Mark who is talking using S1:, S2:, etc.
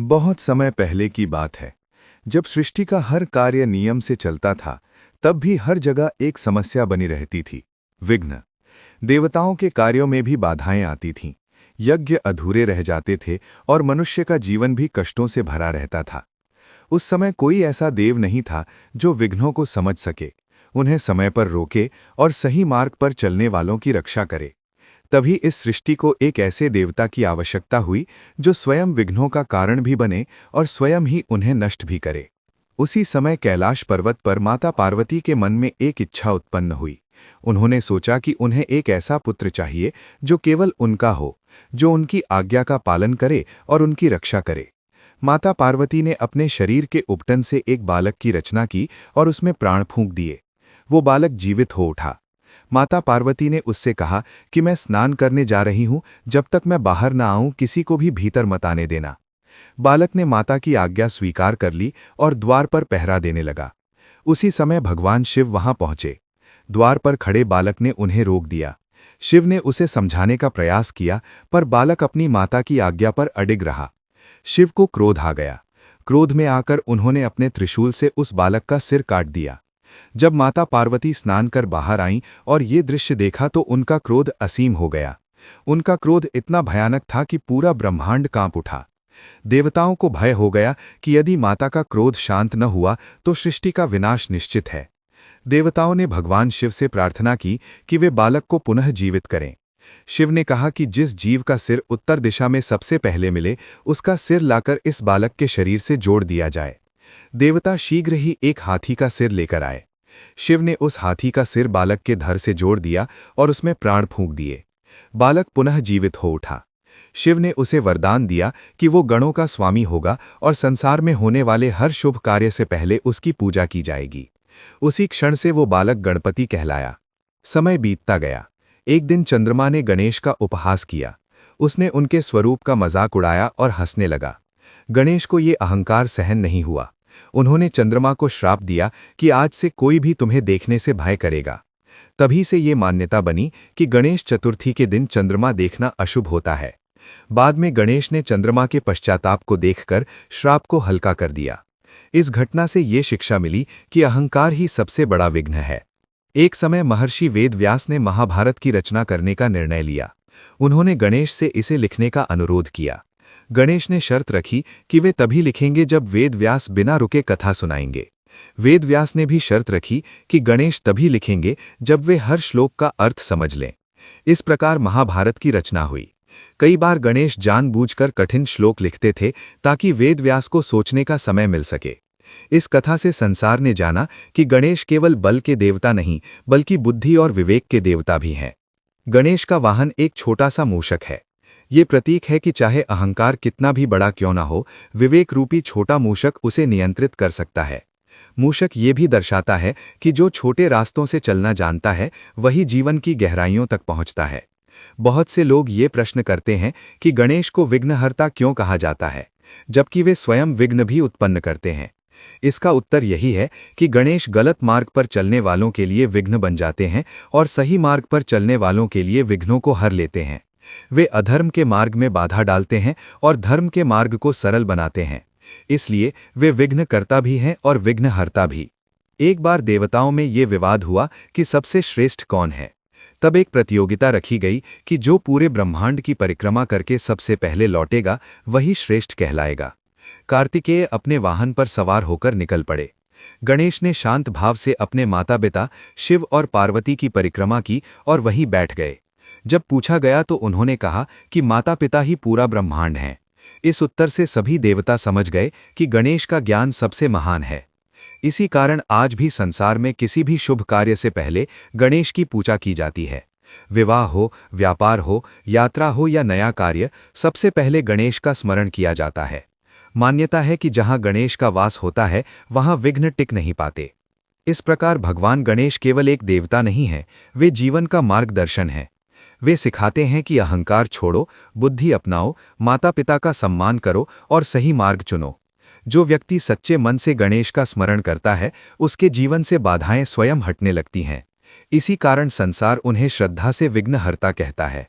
S1: बहुत समय पहले की बात है, जब सृष्टि का हर कार्य नियम से चलता था, तब भी हर जगह एक समस्या बनी रहती थी, विघ्न। देवताओं के कार्यों में भी बाधाएं आती थीं, यज्ञ अधूरे रह जाते थे और मनुष्य का जीवन भी कष्टों से भरा रहता था। उस समय कोई ऐसा देव नहीं था जो विघ्नों को समझ सके, उन्हें समय पर रोके और सही मार्ग पर चलने वालों की रक्षा करे। तभी इस सृष्टि को एक ऐसे देवता की आवश्यकता हुई जो स्वयं विघ्नों का कारण भी बने और स्वयं ही उन्हें नष्ट भी करे। उसी समय कैलाश पर्वत पर माता पार्वती के मन में एक इच्छा उत्पन्न हुई। उन्होंने सोचा कि उन्हें एक ऐसा पुत्र चाहिए जो केवल उनका हो, जो उनकी आज्ञा का पालन करे और उनकी रक्षा करे। माता पार्वती ने अपने शरीर के उपटन से एक बालक की रचना की और उसमें प्राण फूंक दिए। वो बालक जीवित हो उठा। माता पार्वती ने उससे कहा कि मैं स्नान करने जा रही हूं, जब तक मैं बाहर न आऊं किसी को भी भीतर मत आने देना। बालक ने माता की आज्ञा स्वीकार कर ली और द्वार पर पहरा देने लगा। उसी समय भगवान शिव वहां पहुंचे। द्वार पर खड़े बालक ने उन्हें रोक दिया। शिव ने उसे समझाने का प्रयास किया, पर बालक अपनी माता की आज्ञा पर अडिग रहा। शिव को क्रोध आ गया। क्रोध में आकर उन्होंने अपने त्रिशूल से उस बालक का सिर काट दिया। जब माता पार्वती स्नान कर बाहर आईं और ये दृश्य देखा तो उनका क्रोध असीम हो गया। उनका क्रोध इतना भयानक था कि पूरा ब्रह्मांड कांप उठा। देवताओं को भय हो गया कि यदि माता का क्रोध शांत न हुआ तो सृष्टि का विनाश निश्चित है। देवताओं ने भगवान शिव से प्रार्थना की कि वे बालक को पुनः जीवित करें। शिव ने कहा कि जिस जीव का सिर उत्तर दिशा में सबसे पहले मिले, उसका सिर लाकर इस बालक के शरीर से जोड़ दिया जाए। देवता शीघ्र ही एक हाथी का सिर लेकर आए। शिव ने उस हाथी का सिर बालक के धड़ से जोड़ दिया और उसमें प्राण फूंक दिए। बालक पुनः जीवित हो उठा। शिव ने उसे वरदान दिया कि वो गणों का स्वामी होगा और संसार में होने वाले हर शुभ कार्य से पहले उसकी पूजा की जाएगी। उसी क्षण से वो बालक गणपति कहलाया। समय बीतता गया। एक दिन चंद्रमा ने गणेश का उपहास किया। उसने उनके स्वरूप का मजाक उड़ाया और हंसने लगा। गणेश को ये अहंकार सहन नहीं हुआ। उन्होंने चंद्रमा को श्राप दिया कि आज से कोई भी तुम्हें देखने से भय करेगा। तभी से ये मान्यता बनी कि गणेश चतुर्थी के दिन चंद्रमा देखना अशुभ होता है। बाद में गणेश ने चंद्रमा के पश्चाताप को देखकर श्राप को हल्का कर दिया। इस घटना से ये शिक्षा मिली कि अहंकार ही सबसे बड़ा विघ्न है। एक समय महर्षि वेदव्यास ने महाभारत की रचना करने का निर्णय लिया। उन्होंने गणेश से इसे लिखने का अनुरोध किया। गणेश ने शर्त रखी कि वे तभी लिखेंगे जब वेदव्यास बिना रुके कथा सुनाएंगे। वेदव्यास ने भी शर्त रखी कि गणेश तभी लिखेंगे जब वे हर श्लोक का अर्थ समझ लें। इस प्रकार महाभारत की रचना हुई। कई बार गणेश जानबूझकर कठिन श्लोक लिखते थे ताकि वेदव्यास को सोचने का समय मिल सके। इस कथा से संसार ने जाना कि गणेश केवल बल के देवता नहीं, बल्कि बुद्धि और विवेक के देवता भी हैं। गणेश का वाहन एक छोटा सा मूषक है। ये प्रतीक है कि चाहे अहंकार कितना भी बड़ा क्यों ना हो, विवेक रूपी छोटा मूषक उसे नियंत्रित कर सकता है। मूषक ये भी दर्शाता है कि जो छोटे रास्तों से चलना जानता है, वही जीवन की गहराइयों तक पहुंचता है। बहुत से लोग ये प्रश्न करते हैं कि गणेश को विघ्नहर्ता क्यों कहा जाता है, जबकि वे स्वयं विघ्न भी उत्पन्न करते हैं। इसका उत्तर यही है कि गणेश गलत मार्ग पर चलने वालों के लिए विघ्न बन जाते हैं और सही मार्ग पर चलने वालों के लिए विघ्नों को हर लेते हैं। वे अधर्म के मार्ग में बाधा डालते हैं और धर्म के मार्ग को सरल बनाते हैं। इसलिए वे विघ्नकर्ता भी हैं और विघ्नहर्ता भी। एक बार देवताओं में ये विवाद हुआ कि सबसे श्रेष्ठ कौन है। तब एक प्रतियोगिता रखी गई कि जो पूरे ब्रह्मांड की परिक्रमा करके सबसे पहले लौटेगा, वही श्रेष्ठ कहलाएगा। कार्तिकेय अपने वाहन पर सवार होकर निकल पड़े। गणेश ने शांत भाव से अपने माता पिता शिव और पार्वती की परिक्रमा की और वहीं बैठ गए। जब पूछा गया तो उन्होंने कहा कि माता पिता ही पूरा ब्रह्मांड हैं। इस उत्तर से सभी देवता समझ गए कि गणेश का ज्ञान सबसे महान है। इसी कारण आज भी संसार में किसी भी शुभ कार्य से पहले गणेश की पूजा की जाती है। विवाह हो, व्यापार हो, यात्रा हो या नया कार्य, सबसे पहले गणेश का स्मरण किया जाता है। मान्यता है कि जहां गणेश का वास होता है, वहां विघ्न टिक नहीं पाते। इस प्रकार भगवान गणेश केवल एक देवता नहीं है, वे जीवन का मार्गदर्शन है। वे सिखाते हैं कि अहंकार छोड़ो, बुद्धि अपनाओ, माता पिता का सम्मान करो और सही मार्ग चुनो। जो व्यक्ति सच्चे मन से गणेश का स्मरण करता है, उसके जीवन से बाधाएं स्वयं हटने लगती हैं। इसी कारण संसार उन्हें श्रद्धा से विघ्नहर्ता कहता है।